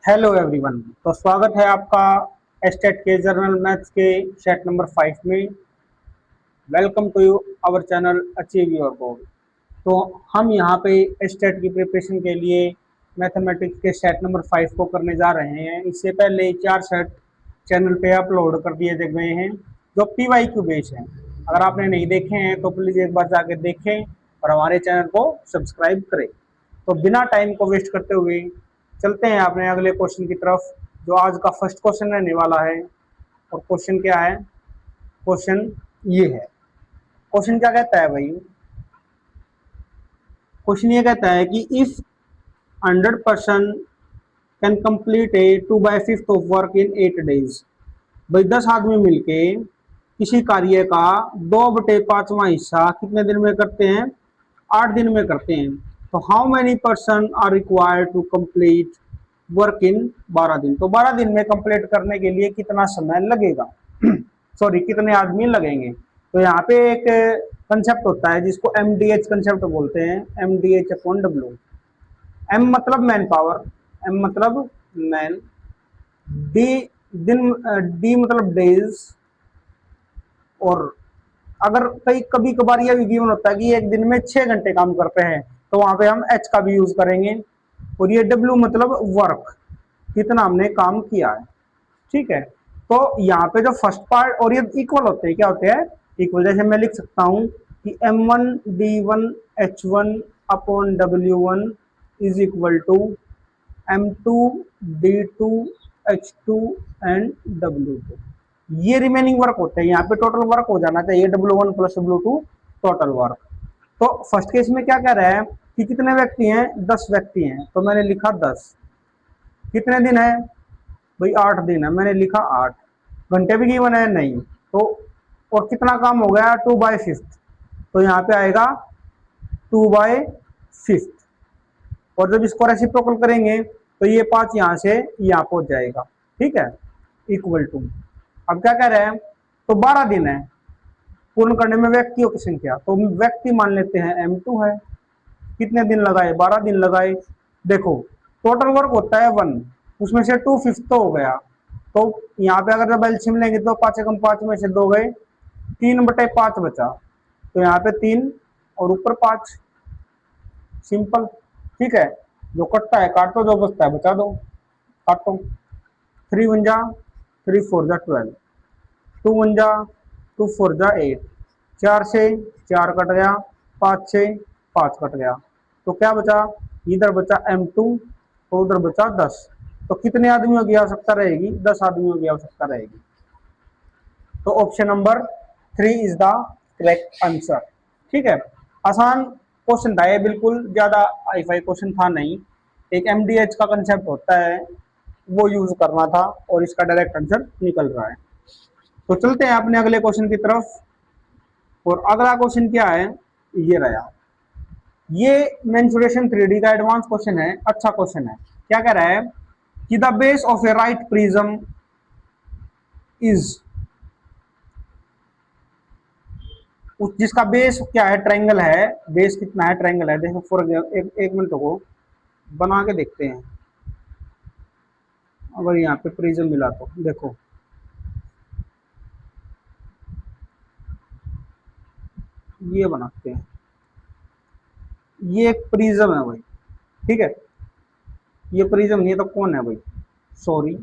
Hello everyone. तो स्वागत है आपका एस्टेट के जर्नल मैथ्स के सेट नंबर 5 में। Welcome to our channel achieve your goal. तो हम यहाँ पे एस्टेट की प्रिपरेशन के लिए मैथमेटिक्स के सेट नंबर 5 को करने जा रहे हैं। इससे पहले 4 सेट चैनल पे अपलोड कर दिए गए हैं जो PYQ बेस हैं। अगर आपने नहीं देखे हैं तो प्लीज़ एक बार जाके देखें और हमारे चैनल को सब्सक्राइब करें। तो बिना टाइम को वेस्ट करते हुए चलते हैं अपने अगले क्वेश्चन की तरफ, जो आज का फर्स्ट क्वेश्चन रहने वाला है। और क्वेश्चन क्या है? क्वेश्चन ये है। क्वेश्चन क्या कहता है भाई? क्वेश्चन ये कहता है कि if 100% can complete A 2/5 of work in 8 days. भाई 10 आदमी मिलके किसी कार्य का 2/5वां हिस्सा कितने दिन में करते हैं? 8 दिन में करते हैं। तो how many person are required to complete work in 12 दिन। तो 12 दिन में कंप्लीट करने के लिए कितना समय लगेगा? सॉरी, कितने आदमी लगेंगे? तो यहाँ पे एक कंसेप्ट होता है जिसको MDH कंसेप्ट बोलते हैं। MDH/W। M मतलब मैन पावर, M मतलब मैन, डी दिन, डी मतलब डेज। और अगर कभी कभार यह भी गिवन होता है कि एक दिन में 6 घंटे काम करते हैं तो वहां पे हम H का भी यूज करेंगे। और ये W मतलब वर्क, कितना हमने काम किया है। ठीक है। तो यहाँ पे जो फर्स्ट पार्ट और ये इक्वल होते हैं, क्या होते हैं? इक्वल। जैसे मैं लिख सकता हूँ कि M1D1H1/W1 is equal to M2D2H2 and W2। ये रिमेनिंग वर्क होते हैं। यहाँ पे टोटल वर्क हो जाना चाहिए W1 + W2 टोटल वर्क। तो फर्स्ट केस में क्या कह रहा है कि कितने व्यक्ति हैं? 10 व्यक्ति हैं। तो मैंने लिखा 10। कितने दिन है भाई? 8 दिन है। मैंने लिखा 8 घंटे भी गिवन है नहीं। तो और कितना काम हो गया? 2/5। तो यहाँ पे आएगा 2/5। और जब इसको रेसिप्रोकल करेंगे तो ये 5 यहाँ से यहाँ पहुंच जाएगा। ठीक है, इक्वल टू। अब क्या कह रहे हैं? तो 12 दिन है पूर्ण करने में व्यक्तियों की संख्या। तो व्यक्ति मान लेते हैं M2 है। कितने दिन लगाए? 12 दिन लगाए। देखो टोटल वर्क होता है 1, उसमें से 2/5 तो हो गया। तो यहाँ पे अगर जब एलसीएम लेंगे तो 5 एकम 5 में से 2 गए, 3/5 बचा। तो यहाँ पे 3 और ऊपर 5। सिंपल। ठीक है, जो कटता है काट दो, जो बचता है बचा दो। काटो। 3 × 1 = 3, 4 = 12, 2 × 1 = 2, 4 = 8, 4 से 4 कट गया, 5 से 5 कट गया। तो क्या बचा? इधर बचा M2 तो उधर बचा 10। तो कितने आदमियों की आवश्यकता रहेगी? 10 आदमियों की आवश्यकता रहेगी। तो option number 3 is the correct answer. ठीक है, आसान क्वेश्चन था ये, बिल्कुल ज्यादा हाई फाई क्वेश्चन था नहीं। एक MDH का कंसेप्ट होता है वो यूज करना था और इसका डायरेक्ट आंसर निकल रहा है। तो चलते हैं अपने अगले क्वेश्चन की तरफ। और अगला क्वेश्चन क्या है? ये रहा। ये मेंसुरेशन 3D का एडवांस क्वेश्चन है, अच्छा क्वेश्चन है। क्या कह रहा है कि the base of A right prism is, जिसका बेस क्या है? ट्रायंगल है। बेस कितना है? ट्रायंगल है। देखो फॉर एक मिनट को बना के देखते हैं। अगर यहाँ पे प्रिज्म मिला तो देखो, ये बनाते हैं। ये एक प्रिज्म है भाई। ठीक है, ये प्रिज्म नहीं है तो कौन है भाई? सॉरी,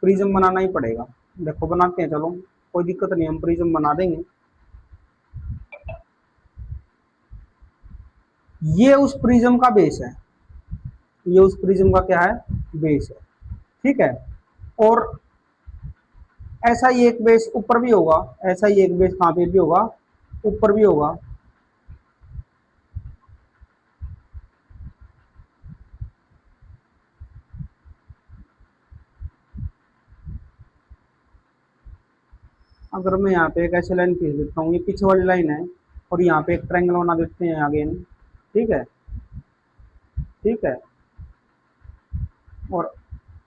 प्रिज्म बनाना ही पड़ेगा। देखो बनाते हैं, चलो कोई दिक्कत नहीं, हम प्रिज्म बना देंगे। ये उस प्रिज्म का बेस है। ये उस प्रिज्म का क्या है? बेस है। ठीक है, और ऐसा ही एक बेस ऊपर भी होगा। ऐसा ही एक बेस कहाँ पे भी होगा? ऊपर भी होगा। अगर मैं यहाँ पे एक ऐसी लाइन खींच देता हूँ, ये पीछे वाली लाइन है, और यहाँ पे एक ट्रायंगल बना देते हैं आगे। ठीक है, ठीक है। और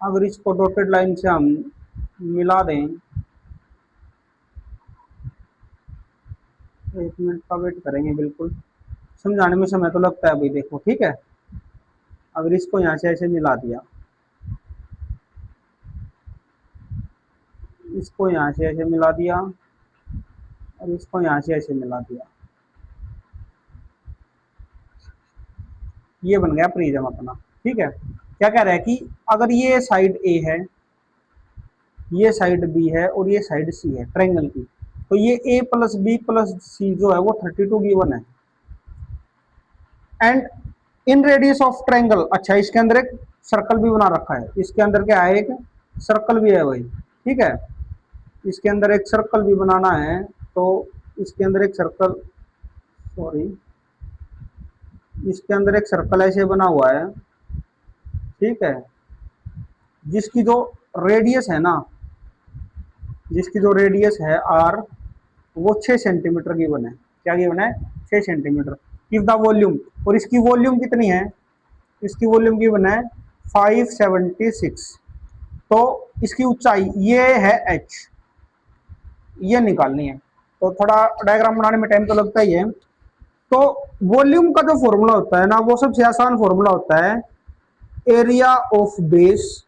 अगर इसको डॉटेड लाइन से हम मिला दें, एक मिनट का वेट करेंगे, बिल्कुल समझाने में समय तो लगता है भाई। देखो ठीक है, अगर इसको यहाँ से ऐसे मिला दिया, इसको यहाँ से ऐसे मिला दिया और इसको यहाँ से ऐसे मिला दिया, ये बन गया प्रिज्म अपना। ठीक है, क्या कह रहा है कि अगर ये साइड ए है, ये साइड बी है और ये साइड सी है ट्रायंगल की, तो ये ए प्लस बी प्लस सी जो है वो 32 गिवन है। And in radius of triangle, अच्छा इसके अंदर एक सर्कल भी बना रखा है, इसके अंदर क्या है, एक सर्कल भी है भाई। ठीक है, इसके अंदर एक सर्कल भी बनाना है, तो इसके अंदर एक सर्कल, सॉरी इसके अंदर एक सर्कल ऐसे बना हुआ है। ठीक है, जिसकी जो रेडियस है ना, जिसकी जो रेडियस है आर, वो 6 सेंटीमीटर गिवन है। क्या गिवन है? 6 सेंटीमीटर। इफ द वॉल्यूम, और इसकी वॉल्यूम कितनी है, इसकी वॉल्यूम गिवन है 576। तो इसकी ऊंचाई ये है h, ये निकालनी है। तो थोड़ा डायग्राम बनाने में टाइम तो लगता ही है। तो वॉल्यूम का जो फॉर्मूला होता है ना, वो सबसे आसान फॉर्मूला होता है area of base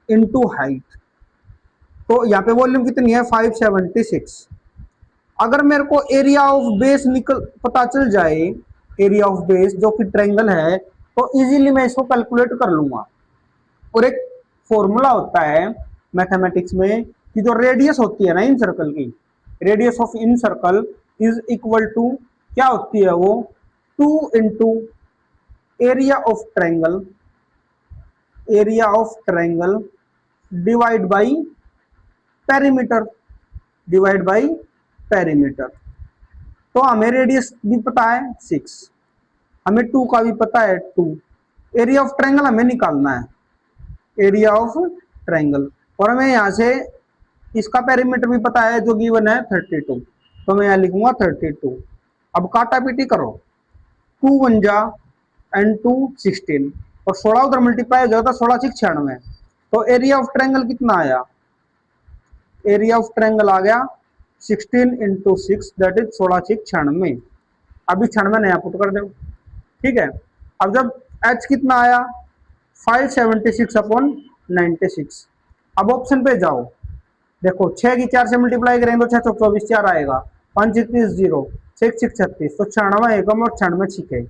into height. तो यहाँ पे वॉल्यूम कितनी है 576। अगर मेरे को एरिया ऑफ बेस निकल पता चल जाए, एरिया ऑफ बेस जो कि ट्रायंगल है, तो इजीली मैं इसको कैलकुलेट कर लूंगा। और एक फॉर्मूला होता है मैथमेटिक्स में कि जो रेडियस होती है ना इन सर्कल की, radius of incircle is equal to, क्या होती है वो, 2 into area of triangle, area of triangle divide by perimeter, divide by perimeter. तो हमें रेडियस भी पता है 6, हमें 2 का भी पता है 2, एरिया ऑफ ट्रायंगल हमें निकालना है, एरिया ऑफ ट्रायंगल। और हमें यहाँ से इसका पेरीमीटर भी पता है जो गिवन है 32, तो मैं यहाँ लिखूंगा 32। अब काटा पीटी करो, 2 1 जा एंड 2 16, और 16 उधर मल्टीप्लाई हो जाता, 16 6 96। तो एरिया ऑफ ट्रायंगल कितना आया, एरिया ऑफ ट्रायंगल आ गया 16 इंटू 6, दैट इज 16 6 96। अभी 96 नया पुट कर दो। ठीक है, अब जब h कितना आया 576 अपॉन 96। अब ऑप्शन पे जाओ, देखो 6 की 4 से मल्टीप्लाई करेंगे तो 6 चौक 24 4 आएगा, 5 31 0, 6 6 36, तो 96 एकम और 96 छिके।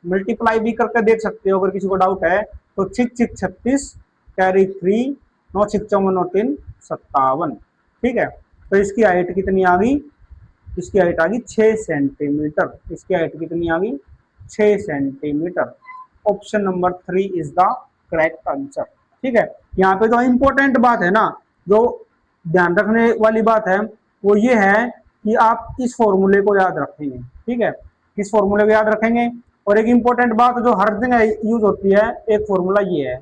मल्टीप्लाई भी करके देख सकते हो अगर किसी को डाउट है तो। 6 6 36 कैरी 3, 9 6 54 9 3 57। ठीक है, तो इसकी हाइट कितनी आ गई, इसकी हाइट आ गई 6 सेंटीमीटर। इसकी हाइट कितनी आ गई 6 centimetre. Option number 3 is the correct answer. ठीक है, यहाँ पे जो इंपॉर्टेंट बात है ना, जो ध्यान रखने वाली बात है, वो ये है कि आप इस फॉर्मूले को याद रखेंगे। ठीक है, इस फॉर्मूले को याद रखेंगे। और एक इंपॉर्टेंट बात जो हर जगह यूज होती है, एक फॉर्मूला ये है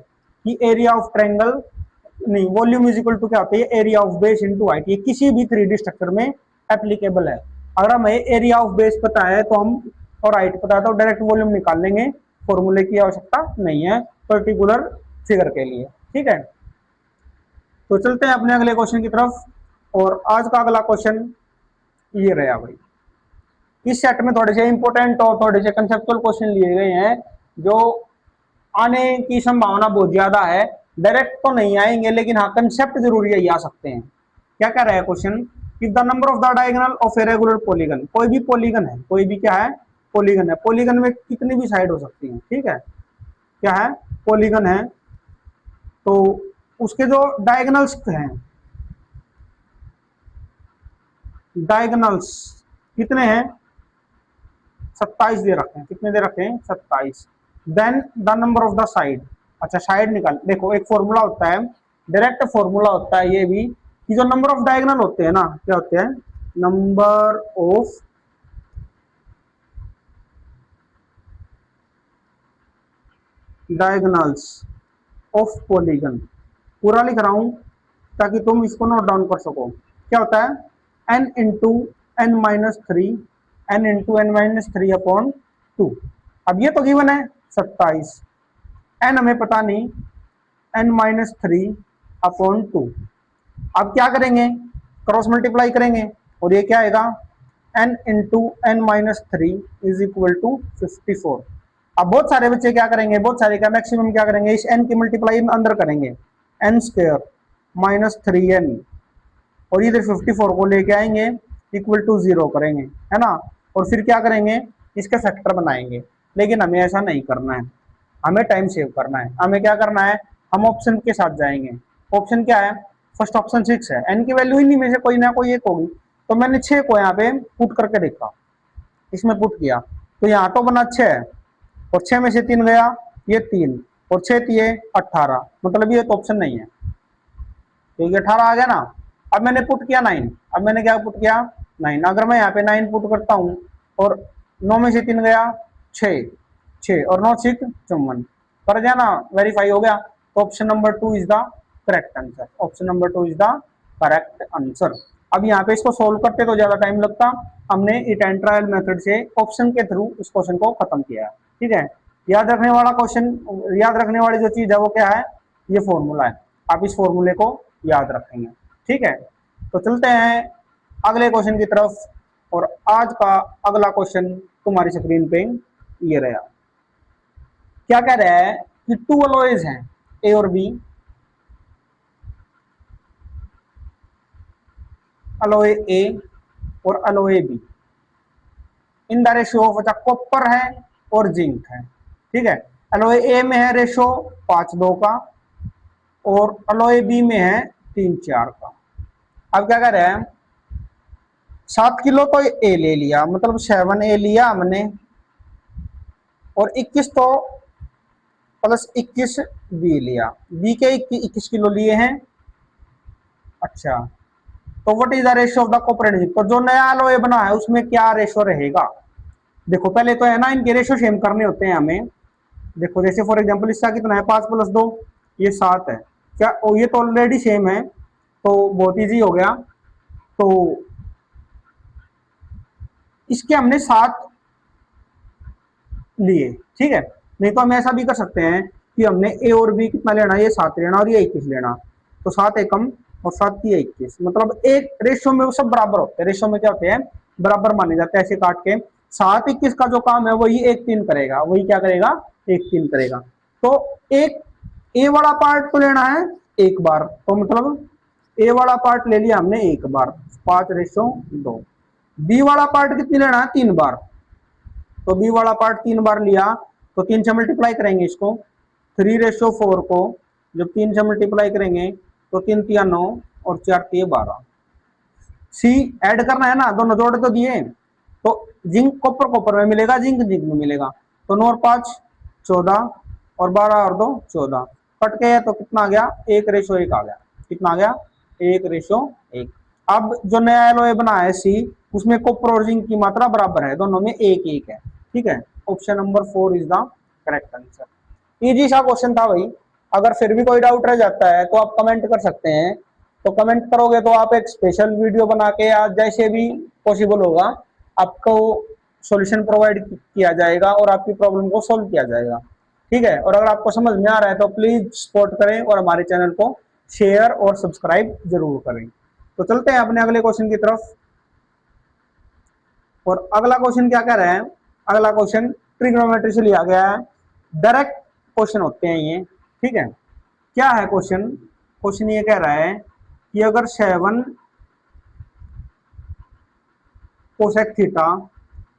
कि एरिया ऑफ ट्रायंगल नहीं, वॉल्यूम इज इक्वल टू क्या होता है, area of base into height. ये किसी भी 3D स्ट्रक्चर में एप्लीकेबल है। अगर हमें एरिया ऑफ बेस पता है तो हम, और हाइट पता है तो डायरेक्ट वॉल्यूम निकाल लेंगे, फॉर्मूले की आवश्यकता नहीं है पर्टिकुलर फिगर के लिए। ठीक है, तो चलते हैं अपने अगले क्वेश्चन की तरफ। और आज का अगला क्वेश्चन ये रहा भाई। इस सेट में थोड़े से इंपॉर्टेंट और थोड़े से कंसेप्चुअल क्वेश्चन लिए गए हैं जो आने की संभावना बहुत ज्यादा है। डायरेक्ट तो नहीं आएंगे, लेकिन हाँ कंसेप्ट जरूर यही आ सकते हैं। क्या कह रहा है क्वेश्चन कि the number of the diagonal of a regular polygon. कोई भी पॉलीगन है, कोई भी क्या है, पॉलीगन है। पॉलीगन में कितनी भी साइड हो सकती है। ठीक है, क्या है, पॉलीगन है, तो उसके जो डायगोनल्स हैं, डायगोनल्स कितने हैं, 27 दे रखे हैं। कितने दे रखे हैं, 27। Then the number of the side, अच्छा साइड निकाल। देखो एक फॉर्मूला होता है, डायरेक्ट फॉर्मूला होता है ये भी, कि जो नंबर ऑफ डायगोनल होते हैं ना, क्या होते हैं, number of diagonals of polygon. पूरा लिख रहा हूं ताकि तुम इसको नोट डाउन कर सको। क्या होता है, n into n minus 3, n into n minus 3 upon 2। अब ये तो गिवन है 27, n हमें पता नहीं, n माइनस 3 अपॉन 2। अब क्या करेंगे, क्रॉस मल्टीप्लाई करेंगे, और ये क्या आएगा, n into n minus 3 is equal to 54। अब बहुत सारे बच्चे क्या करेंगे, बहुत सारे क्या मैक्सिमम क्या करेंगे, इस n की मल्टीप्लाई अंदर करेंगे, n स्क्वायर माइनस 3n, और इधर 54 को लेके आएंगे इक्वल टू 0 करेंगे, है ना, और फिर क्या करेंगे, इसके फैक्टर बनाएंगे। लेकिन हमें ऐसा नहीं करना है, हमें टाइम सेव करना है। हमें क्या करना है, हम ऑप्शन के साथ जाएंगे। ऑप्शन क्या है, फर्स्ट ऑप्शन 6 है, n की वैल्यू इन्हीं में से कोई ना कोई एक होगी, तो मैंने 6 को यहाँ पे पुट करके देखा, इसमें पुट किया तो यहाँ तो बना 6, और 6 में से 3 गया, ये 3, और 6 दिए 18, मतलब ये तो ऑप्शन नहीं है, तो ये 18 आ गया ना। अब मैंने पुट किया 9, अब मैंने क्या पुट किया 9, अगर मैं यहाँ पे 9 पुट करता हूँ और 9 में से 3 गया 6, 6 और 9 6 54, कर गया ना, वेरीफाई हो गया, तो option number 2 is the correct answer, option number 2 is the correct answer. अब यहाँ पे इसको सोल्व करते तो ज्यादा टाइम लगता, हमने इट एंड ट्रायल मेथड से ऑप्शन के थ्रू इस क्वेश्चन को खत्म किया, ठीक है। याद रखने वाला क्वेश्चन, याद रखने वाली जो चीज है वो क्या है, ये फॉर्मूला है, आप इस फॉर्मूले को याद रखेंगे, ठीक है। तो चलते हैं अगले क्वेश्चन की तरफ, और आज का अगला क्वेश्चन तुम्हारी स्क्रीन पे ये रहा। क्या कह रहा है कि 2 अलॉयज हैं ए और बी, अलॉय ए और alloy be in the ratio of, अच्छा कॉपर है और जिंक है, ठीक है। अलॉय ए में है रेशो 5:2 का, और अलॉय बी में है 3:4 का। अब क्या कर रहे हैं, 7 किलो तो ए ले लिया, मतलब 7 ए लिया हमने, और 21 तो प्लस 21 बी लिया, बी के 21 किलो लिए हैं। अच्छा, तो what is the ratio of the copper and zinc, तो जो नया अलॉय बना है उसमें क्या रेशियो रहेगा। देखो पहले तो है ना, इनके रेशियो सेम करने होते हैं हमें। देखो जैसे फॉर एग्जांपल इसका कितना है 5 + 2, ये 7 है, क्या ओ ये तो ऑलरेडी सेम है, तो बहुत इजी हो गया। तो इसके हमने 7 लिए, ठीक है। नहीं तो हम ऐसा भी कर सकते हैं कि हमने ए और बी कितना लेना, ये 7 लेना और ये 21 लेना, तो 7 एकम और 7 की 21, मतलब एक रेशियो में वो सब बराबर होते हैं, रेशियो में क्या होते हैं, बराबर माने जाते हैं। ऐसे काट के 7 21 का जो काम है वही 1 3 करेगा, वही क्या करेगा 1 3 करेगा। तो एक ए वाला पार्ट तो लेना है एक बार, तो मतलब ए वाला पार्ट ले लिया हमने एक बार 5:2, बी वाला पार्ट कितनी लेना है 3 बार, तो बी वाला पार्ट 3 बार लिया, तो 3 से मल्टीप्लाई करेंगे इसको, 3:4 को जब 3 से मल्टीप्लाई करेंगे तो 3 3 9 और 4 3 12, सी ऐड करना है ना, दोनों जोड़ तो दिए, तो जिंक कॉपर कॉपर में मिलेगा, जिंक जिंक में मिलेगा, तो 9 और 5 14 और 12 और 2 14, कट के तो कितना आ गया 1:1 आ गया, कितना आ गया 1:1। अब जो नया एलओए बना है सी, उसमें कॉपर और जिंक की मात्रा बराबर है, दोनों में 1 1 है, ठीक है। Option number 4 is the correct answer. Easy सा क्वेश्चन था भाई, अगर फिर भी कोई डाउट रह जाता है तो आप कमेंट कर सकते हैं, तो कमेंट करोगे तो आप एक स्पेशल वीडियो बना के या जैसे भी पॉसिबल होगा आपको सॉल्यूशन प्रोवाइड किया जाएगा और आपकी प्रॉब्लम को सॉल्व किया जाएगा, ठीक है। और अगर आपको समझ में आ रहा है तो प्लीज सपोर्ट करें और हमारे चैनल को शेयर और सब्सक्राइब जरूर करें। तो चलते हैं अपने अगले क्वेश्चन की तरफ, और अगला क्वेश्चन क्या कह रहे हैं, अगला क्वेश्चन ट्रिग्नोमेट्री से लिया गया है, डायरेक्ट क्वेश्चन होते हैं ये, ठीक है। क्या है क्वेश्चन, क्वेश्चन ये कह रहा है कि अगर 7 cosec theta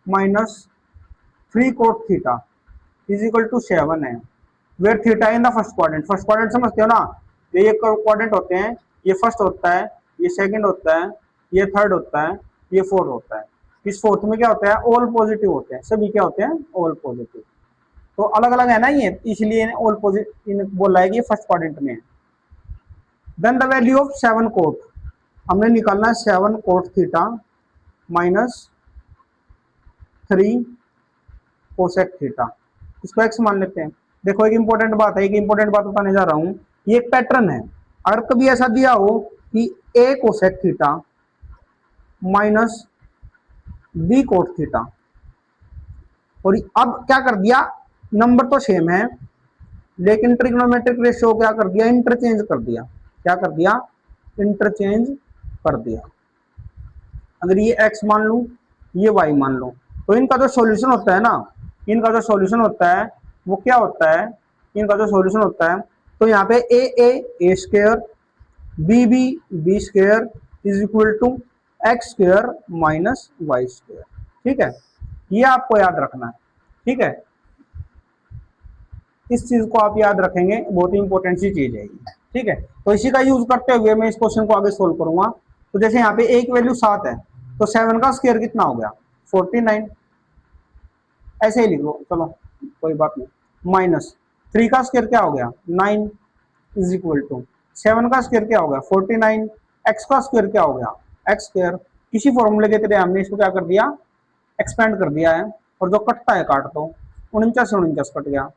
minus 3 cot theta is equal to 7 है, where theta in the first quadrant, first quadrant समझते हो ना, ये क्वाड्रेंट होते हैं, ये फर्स्ट होता है, ये सेकंड होता है, ये थर्ड होता है, ये फोर्थ होता है। इस फोर्थ में क्या होता है, ऑल पॉजिटिव होते हैं, सभी क्या होते हैं ऑल पॉजिटिव, तो अलग अलग है ना ये, इसलिए ऑल पॉजिटिव बोला है कि फर्स्ट क्वाड्रेंट में है। Then the value of 7 cot, हमने निकालना है 7 cot theta minus 3 cosec theta, इसको एक्स मान लेते हैं। देखो एक इंपॉर्टेंट बात है, एक इंपॉर्टेंट बात बताने जा रहा हूं, ये एक पैटर्न है, अगर कभी ऐसा दिया हो कि A cosec theta minus B cot theta, और अब क्या कर दिया, नंबर तो सेम है लेकिन ट्रिग्नोमेट्रिक रेशियो क्या कर दिया, इंटरचेंज कर दिया, क्या कर दिया इंटरचेंज कर दिया। अगर ये x मान लूं ये y मान लूं, तो इनका जो सॉल्यूशन होता है ना इनका जो सॉल्यूशन होता है वो क्या होता है, इनका जो सॉल्यूशन होता है, तो यहाँ पे A square B square is equal to X square minus Y square. ठीक है, ये आपको याद रखना है। ठीक है, इस चीज को आप याद रखेंगे, बहुत ही इंपॉर्टेंट सी चीज है ये। ठीक है, तो इसी का यूज करते हुए मैं इस क्वेश्चन को आगे सोल्व करूंगा। तो जैसे यहाँ पे ए की वैल्यू 7 है, तो 7 का स्क्वायर कितना हो गया 49, ऐसे ही लिखो, चलो कोई बात नहीं। माइनस 3 का स्क्वायर क्या हो गया 9 इज इक्वल टू 7 का स्क्वायर क्या हो गया 49, एक्स का स्क्वायर क्या हो गया एक्स स्क्वायर। किसी फॉर्मूले के तहत हमने इसको क्या कर दिया, एक्सपेंड कर दिया है, और जो कटता है काट दो, 49 से 49 कट गया,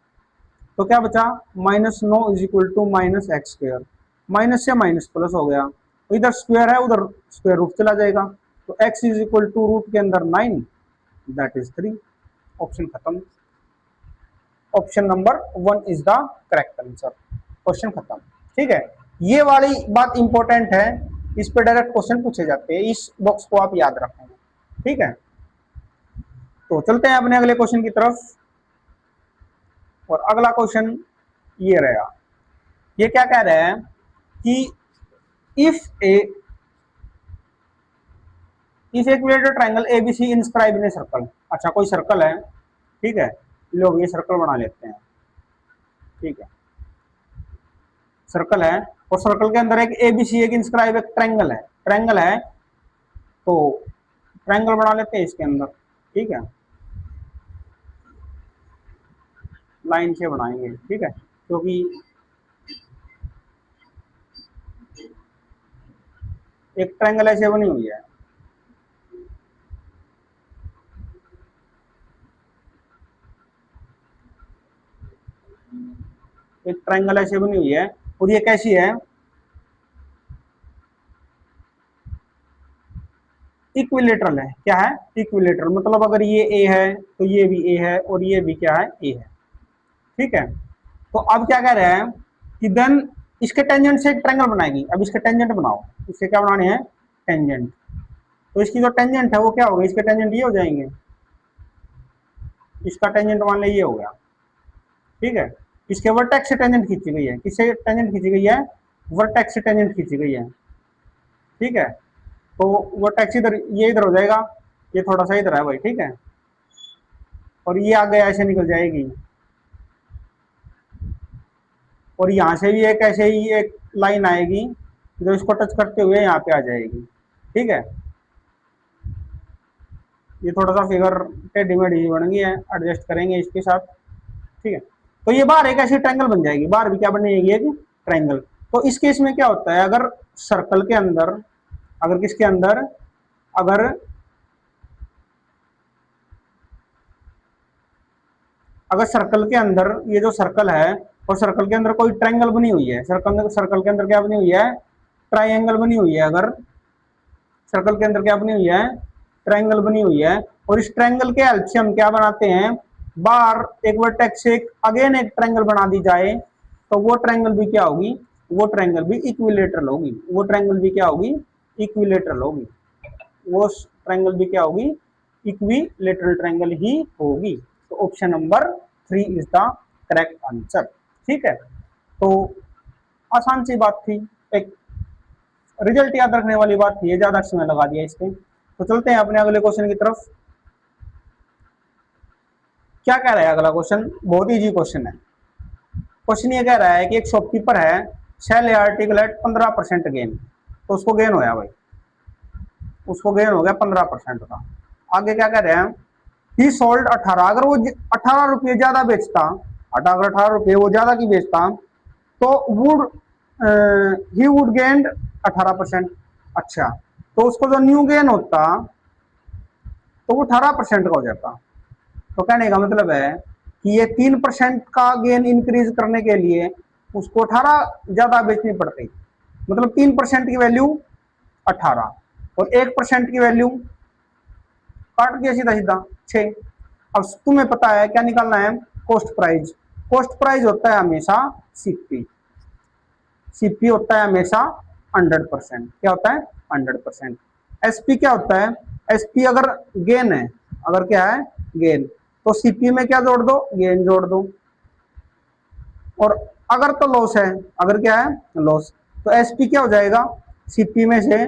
तो क्या बचा -9 is equal to minus x square. Minus से माइनस प्लस हो गया, तो इधर स्क्वायर है उधर स्क्वायर रूट चला जाएगा, तो x is equal to root के अंदर 9, दैट इज 3। ऑप्शन खत्म। Option number 1 is the correct answer. Question खत्म। ठीक है, ये वाली बात इंपॉर्टेंट है, इस पे डायरेक्ट क्वेश्चन पूछे जाते हैं, इस बॉक्स को आप याद रखेंगे। ठीक है, तो चलते हैं अपने अगले क्वेश्चन की तरफ। और अगला क्वेश्चन ये रहेगा, ये क्या कह रहे हैं कि if equilateral triangle ABC inscribe in a circle. अच्छा, कोई सर्कल है, ठीक है, लोग ये सर्कल बना लेते हैं। ठीक है, सर्कल है, और सर्कल के अंदर एक एबीसी एक इंस्क्राइब एक ट्रायंगल है, ट्रायंगल है, तो ट्रायंगल बना लेते हैं इसके अंदर। ठीक है, लाइन से बनाएंगे। ठीक है, क्योंकि एक ट्रायंगल ऐसे बनी हुई है, एक ट्रायंगल ऐसे बनी हुई है, और ये कैसी है इक्विलेटरल है। क्या है इक्विलेटरल, मतलब अगर ये ए है तो ये भी ए है, और ये भी क्या है ए है। ठीक है, तो अब क्या कह रहे हैं कि देन इसके टेंजेंट से एक ट्रायंगल बनाएगी। अब इसके टेंजेंट बनाओ, इसके क्या बनाने हैं टेंजेंट, तो इसकी जो टेंजेंट है वो क्या होगा, इसके टेंजेंट ये हो जाएंगे, इसका टेंजेंट मान लीजिए ये हो गया। ठीक है, इसके वर्टेक्स से टेंजेंट खींची गई है, किससे टेंजेंट खींची गई है वर्टेक्स से टेंजेंट खींची गई है। ठीक है, तो वर्टेक्स इधर, ये इधर हो जाएगा, ये थोड़ा सा इधर है भाई। ठीक है, और ये आगे ऐसे निकल जाएगी, और यहाँ से भी एक ऐसे ही एक लाइन आएगी जो इसको टच करते हुए यहाँ पे आ जाएगी। ठीक है, ये थोड़ा सा फिगर टेढ़ी मेढ़ी बन गई है, एडजस्ट करेंगे इसके साथ। ठीक है, तो ये बाहर एक ऐसी ट्रायंगल बन जाएगी, बाहर भी क्या बनेगी एक ट्रायंगल। तो इस केस में क्या होता है, अगर सर्कल के अंदर, अगर किसके अंदर, अगर सर्कल के अंदर ये जो सर्कल है, और सर्कल के अंदर कोई ट्रायंगल बनी हुई है, सर्कल के अंदर क्या बनी हुई है ट्रायंगल बनी हुई है, अगर सर्कल के अंदर क्या बनी हुई है ट्रायंगल बनी हुई है, और इस ट्रायंगल के हेल्प से हम क्या बनाते हैं, बार एक वर्टेक्स से अगेन एक ट्रायंगल बना दी जाए, तो वो ट्रायंगल भी क्या होगी, वो ट्रायंगल भी इक्विलेटरल होगी, वो ट्रायंगल भी क्या होगी इक्विलेटरल होगी, वो ट्रायंगल भी क्या होगी इक्विलेटरल ट्रायंगल ही होगी। तो option number 3 is the correct answer. ठीक है, तो आसान सी बात थी, एक रिजल्ट याद रखने वाली बात थी, ये ज्यादा समय लगा दिया इसके। तो चलते हैं अपने अगले क्वेश्चन की तरफ। क्या कह रहा है अगला क्वेश्चन, बहुत इजी क्वेश्चन है। क्वेश्चन ये कह रहा है कि एक शॉपकीपर है, सेल आर्टिकल एट 15% गेन, तो उसको गेन होया भाई, उसको गेन हो गया 15% का। आगे क्या कह रहे हैं, ही सोल्ड 18, अगर वो 18 रुपये ज्यादा बेचता, अगर 18 रुपये वो ज्यादा की बेचता, तो वुड ही वुड गेन 18%। अच्छा, तो उसको जो न्यू गेन होता तो वो 18% का हो जाता। तो कहने का मतलब है कि ये 3% का गेन इंक्रीज करने के लिए उसको 18 ज्यादा बेचनी पड़ती, मतलब 3% की वैल्यू 18, और 1% की वैल्यू काट दिया सीधा सीधा 6। अब तुम्हें पता है क्या निकालना है, कॉस्ट प्राइस। कॉस्ट प्राइस होता है हमेशा सीपी, सीपी होता है हमेशा 100%, क्या होता है 100%। एसपी क्या होता है, एसपी अगर गेन है, अगर क्या है गेन, तो सीपी में क्या जोड़ दो, गेन जोड़ दो। और अगर तो लॉस है, अगर क्या है लॉस, तो एसपी क्या हो जाएगा, सीपी में से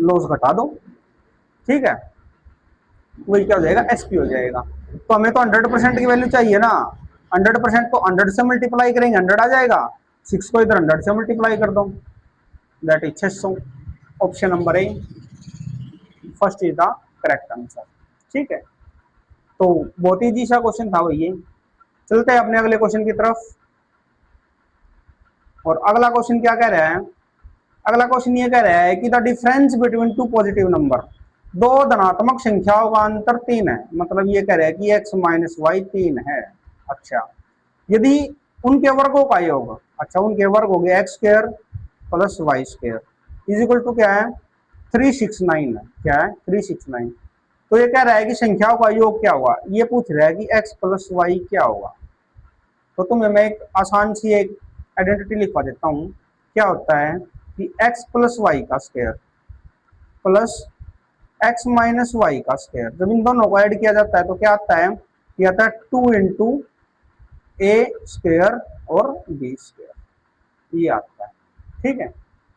लॉस घटा दो, ठीक है, वही क्या हो जाएगा एसपी हो जाएगा। तो हमें तो 100% की वैल्यू चाहिए ना, 100% तो 100 से मल्टीप्लाई करेंगे 100 आ जाएगा, 6 को इधर 100 से मल्टीप्लाई कर दो, that is 600। Option number A first is the correct answer, ठीक है। तो बहुत ही सा क्वेश्चन था भाई ये। चलते हैं अपने अगले क्वेश्चन की तरफ। और अगला क्वेश्चन क्या कह रहा है, अगला क्वेश्चन ये कह रहा है कि the difference between two positive number, दो धनात्मक संख्याओं का अंतर 3 है, मतलब ये कह रहा है कि x माइनस वाई 3 है। अच्छा, यदि उनके वर्गों का योग, अच्छा उनके वर्ग हो गया x square plus Y square is equal to क्या है 369 है, क्या है 369। तो ये कह रहा है कि संख्याओं का योग क्या होगा, ये पूछ रहा है कि x प्लस वाई क्या होगा। तो तुम्हें मैं एक आसान सी एक आइडेंटिटी लिखवा देता हूँ। क्या होता है कि x प्लस वाई का square plus x minus Y का स्क्वायर, जब इन दोनों को ऐड किया जाता है तो क्या आता है, ये आता है 2 इंटू ए स्क्वायर और बी स्क्वायर, ये आता है, ठीक है।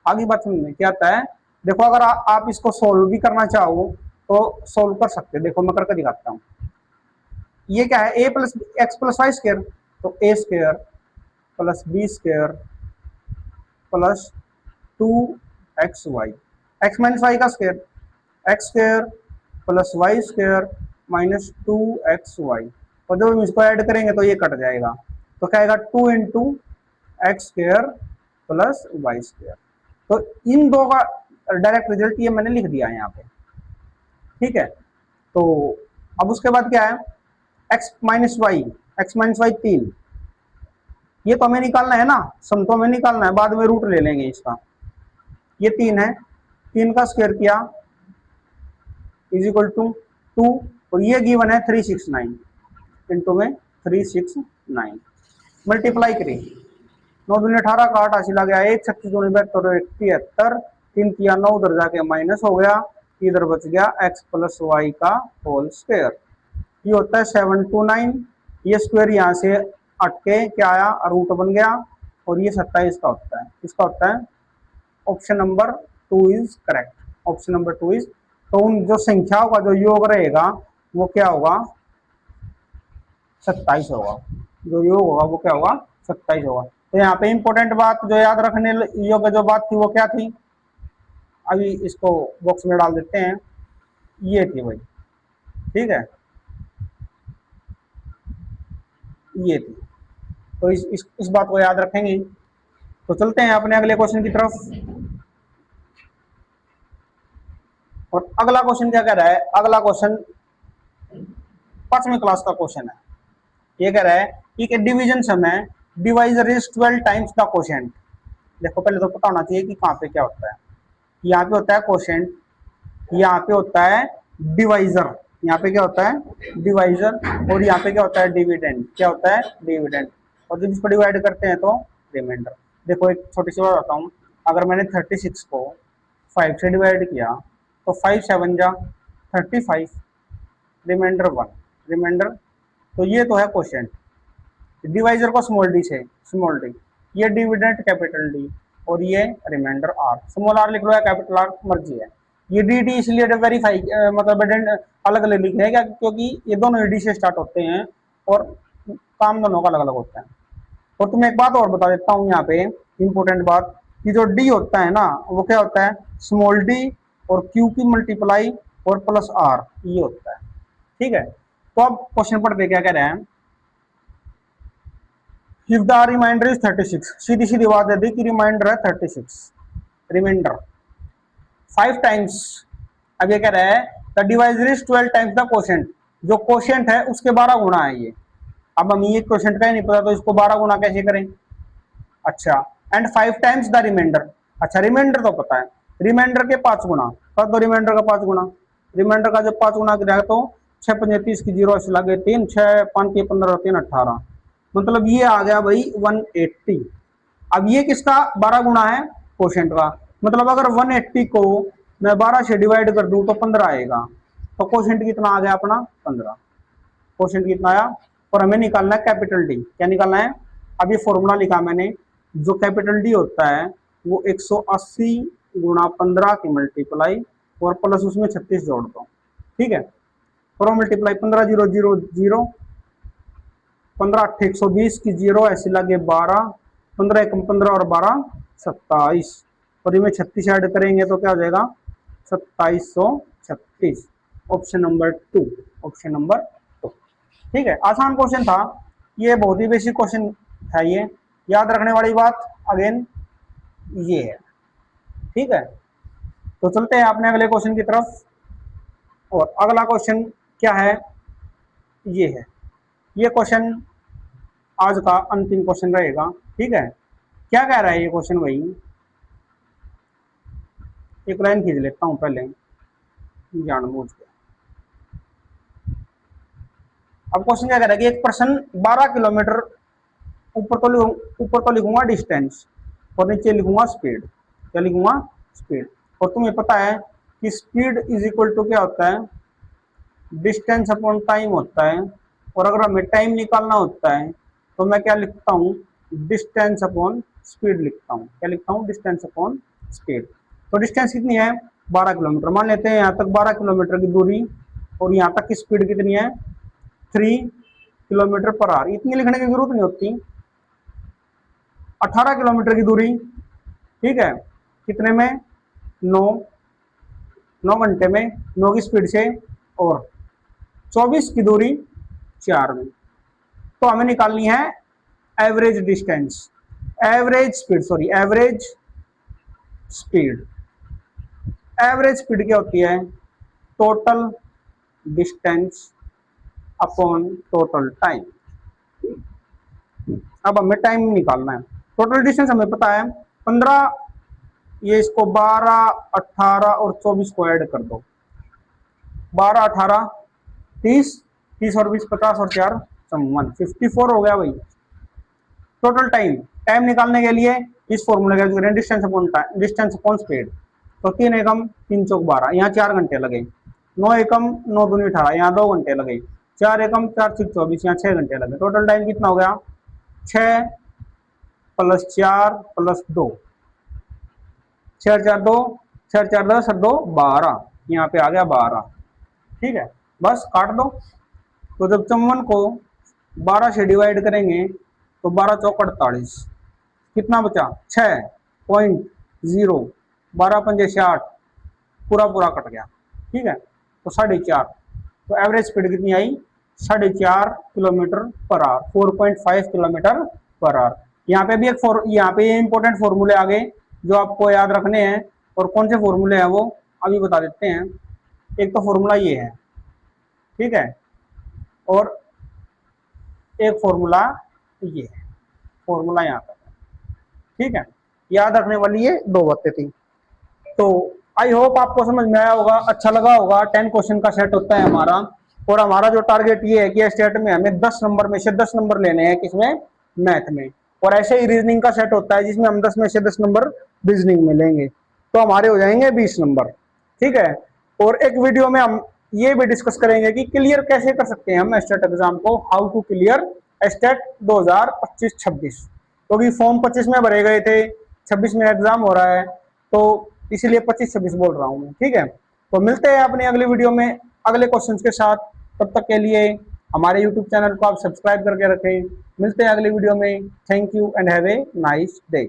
आगे बात समझ में क्या आता है, देखो अगर आप इसको सोल्व भी करना चाहो तो सोल्व कर सकते हो। देखो मैं करके दिखाता हूँ। ये क्या है A plus X plus Y square, तो A square plus B square plus 2xy, X minus Y का square X square plus Y square minus 2xy, और जब हम इसको ऐड करेंगे तो ये कट जाएगा, तो क्या आएगा 2 into x square plus Y square. तो इन दो का डायरेक्ट रिजल्ट ये मैंने लिख दिया है यहाँ पे, ठीक है। तो अब उसके बाद क्या है एक्स माइनस वाई 3, ये तो हमें निकालना है ना, सम तो हमें निकालना है, बाद में रूट ले लेंगे इसका। ये 3 है, 3 का स्क्वायर किया इज इक्वल टू 2, और ये गिवन है 369 इंटू में 369 मल्टीप्लाई करें, 9 दूनी 18 का 8 हासिल आ गया, 1 36 दूनी 72 73, 3 किया 9 उधर जाके माइनस हो गया, इधर बच गया x प्लस वाई का होल स्क्वायर, ये होता है 729। ये स्क्वायर यहाँ से हट के क्या आया रूट बन गया, और ये 27 का होता है, इसका होता है option number 2 is correct, option number 2 is. तो उन जो संख्याओं का जो योग रहेगा वो क्या होगा 27 होगा, जो योग होगा वो क्या होगा 27 होगा। तो यहाँ पे इंपॉर्टेंट बात जो याद रखने योग्य जो बात थी वो क्या थी, अभी इसको बॉक्स में डाल देते हैं, ये थी भाई, ठीक है, ये थी। तो इस बात को याद रखेंगे। तो चलते हैं अपने अगले क्वेश्चन की तरफ। और अगला क्वेश्चन क्या कह रहा है, अगला क्वेश्चन 5वीं क्लास का क्वेश्चन है। ये कह रहा है कि डिवीजन समय divisor is 12 times the quotient. देखो पहले तो पता होना चाहिए कि कहाँ पे क्या होता है, यहाँ पे होता है क्वोशिएंट, यहाँ पे होता है डिवाइजर, यहाँ पे क्या होता है डिवाइजर, और यहाँ पे क्या होता है डिविडेंड, क्या होता है डिविडेंड, और जब इसको डिवाइड करते हैं तो रिमाइंडर। देखो एक छोटी सी बात बताऊँ, अगर मैंने 36 को 5 से डिवाइड किया तो 5 7 जा 35, रिमाइंडर 1, रिमाइंडर, तो ये तो है क्वोशिएंट। डिवाइजर को स्मॉल डी से स्मॉल डी, ये डिविडेंड कैपिटल डी, और ये रिमाइंडर आर, स्मॉल आर लिख लो या कैपिटल आर मर्जी है। ये डी डी इसलिए वेरीफाई मतलब अलग अलग लिखे हैं क्या, क्योंकि ये दोनों डी से स्टार्ट होते हैं और काम दोनों का अलग अलग होता है। और तुम्हें एक बात और बता देता हूँ यहाँ पे इंपॉर्टेंट बात, कि जो डी होता है ना वो क्या होता है स्मॉल डी और क्यू की मल्टीप्लाई और प्लस आर, ये होता है, ठीक है। तो अब क्वेश्चन पढ़ते क्या कह रहे हैं, इफ द रिमाइंडर इज 36, सीधी सीधी बात है कि रिमाइंडर है 36, रिमाइंडर 5 टाइम्स। अब ये कह रहा है the divisor is 12 times the quotient, जो क्वोशिएंट है उसके 12 गुना है ये। अब हम ये क्वोशिएंट का ही नहीं पता तो इसको 12 गुना कैसे करें। अच्छा, एंड 5 टाइम्स द रिमाइंडर, अच्छा रिमाइंडर तो पता है, रिमाइंडर के 5 गुना, कर दो रिमाइंडर का 5 गुना, रिमाइंडर का जब 5 गुना किया तो 6 5 30 की 0 से लगे 3, 6 5 के 15 3 18, मतलब ये आ गया भाई 180। अब ये किसका 12 गुना है क्वोशिएंट का, मतलब अगर 180 को मैं 12 से डिवाइड कर दूं तो 15 आएगा, तो क्वोशिएंट कितना आ गया अपना 15। क्वेश्चन कितना आया, और हमें निकालना है कैपिटल डी। क्या निकालना है, अब ये फॉर्मूला लिखा मैंने, जो कैपिटल डी होता है वो 180 गुणा 15 की मल्टीप्लाई और प्लस उसमें 36 जोड़ दो, ठीक है। करो मल्टीप्लाई, 15 0 0 0, 15 8 120 की जीरो ऐसे लगे 12, 15 एकम 15 और 12 27, और इनमें 36 ऐड करेंगे तो क्या हो जाएगा 2736। ऑप्शन नंबर 2, ऑप्शन नंबर 2, ठीक है। आसान क्वेश्चन था ये, बहुत ही बेसिक क्वेश्चन था ये। याद रखने वाली बात अगेन ये है, ठीक है। तो चलते हैं अपने अगले क्वेश्चन की तरफ, और अगला क्वेश्चन क्या है, ये है। ये क्वेश्चन आज का अंतिम क्वेश्चन रहेगा, ठीक है। क्या कह रहा है ये क्वेश्चन भाई, एक लाइन खींच लेता हूं पहले जानबूझ के। अब क्वेश्चन क्या कह रहा है कि एक पर्सन 12 किलोमीटर, ऊपर तो लिखूंगा डिस्टेंस और नीचे लिखूंगा स्पीड। क्या लिखूंगा, स्पीड। और तुम्हें पता है कि स्पीड इज इक्वल टू क्या होता है, डिस्टेंस अपॉन टाइम होता है। और अगर हमें टाइम निकालना होता है तो मैं क्या लिखता हूँ, डिस्टेंस अपॉन स्पीड लिखता हूँ। क्या लिखता हूँ, डिस्टेंस अपॉन स्पीड। तो डिस्टेंस कितनी है, 12 किलोमीटर। मान लेते हैं यहाँ तक 12 किलोमीटर की दूरी, और यहाँ तक की स्पीड कितनी है 3 किलोमीटर पर आवर। इतनी लिखने की जरूरत नहीं होती। 18 किलोमीटर की दूरी, ठीक है, कितने में 9 घंटे में 9 की स्पीड से, और 24 की दूरी 4 में। तो हमें निकालनी है average distance, average speed, sorry average speed. Average speed क्या होती है, total distance upon total time. अब हमें टाइम निकालना है। टोटल डिस्टेंस हमें पता है 15, ये इसको 12 18 और 24 को ऐड कर दो, 12 18 30, 30 और 20 50 और 4 54, 54 हो गया भाई टोटल टाइम। टाइम निकालने के लिए इस फॉर्मूले का यूज करें, distance upon time, distance upon speed. तो 3 एकम 3 चौक 12, यहाँ 4 घंटे लगे। 9 एकम 9 दूनी 18, यहाँ 2 घंटे लगे। 4 एकम 4 6 24, यहाँ 6 घंटे लगे। टोटल टाइम कितना हो गया, 6 प्लस 4 प्लस 2, 6 4 2, 6 4 10 2 12, यहाँ पे आ गया 12, ठीक है। बस काट दो। तो जब 54 को 12 से डिवाइड करेंगे तो 12 चौक 48, कितना बचा 6.0, 12 पंजे 60, पूरा पूरा कट गया, ठीक है। तो 4.5, तो एवरेज स्पीड कितनी आई 4.5 kilometre per hour, 4.5 kilometre per hour. यहाँ पे भी यहाँ पे इंपॉर्टेंट फॉर्मूले आ गए जो आपको याद रखने हैं। और कौन से फॉर्मूले हैं वो अभी बता देते हैं। एक तो फॉर्मूला ये है, ठीक है, और एक फॉर्मूला ये है, फॉर्मूला यहाँ पर, ठीक है। याद रखने वाली ये 2 बातें थी। तो आई होप आपको समझ में आया होगा, अच्छा लगा होगा। 10 क्वेश्चन का सेट होता है हमारा, और हमारा जो टारगेट ये है कि स्टेट में हमें 10 नंबर में से 10 नंबर लेने हैं, किसमें, मैथ में। और ऐसे ही रीजनिंग का सेट होता है जिसमें हम 10 में से 10 नंबर रीजनिंग में लेंगे, तो हमारे हो जाएंगे 20 नंबर, ठीक है। और एक वीडियो में हम ये भी डिस्कस करेंगे कि क्लियर कैसे कर सकते हैं हम स्टेट एग्जाम को, हाउ टू क्लियर स्टेट 2025-26, क्योंकि फॉर्म 25 में भरे गए थे, 26 में एग्जाम हो रहा है, तो इसीलिए 25-26 बोल रहा हूँ मैं, ठीक है। तो मिलते हैं अपनी अगली वीडियो में अगले क्वेश्चंस के साथ। तब तक के लिए हमारे यूट्यूब चैनल को आप सब्सक्राइब करके रखें। मिलते हैं अगली वीडियो में। Thank you and have a nice day.